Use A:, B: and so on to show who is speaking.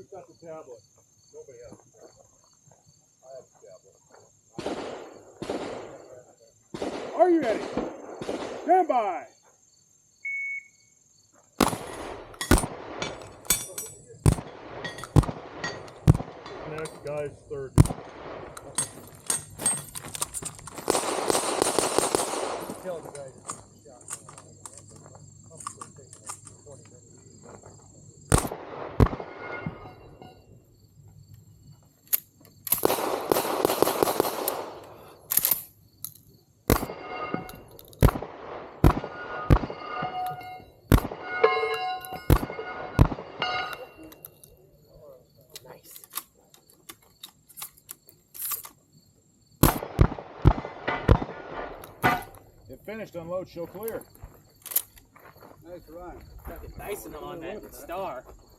A: Who's got the tablet? Nobody has the tablet. I have the tablet. Are you ready? Stand by. Next guy's third. Tell the guy to shot. I'm still taking 20 minutes. It finished, unload, show clear.
B: Nice run.
C: Fucking Dyson on that star.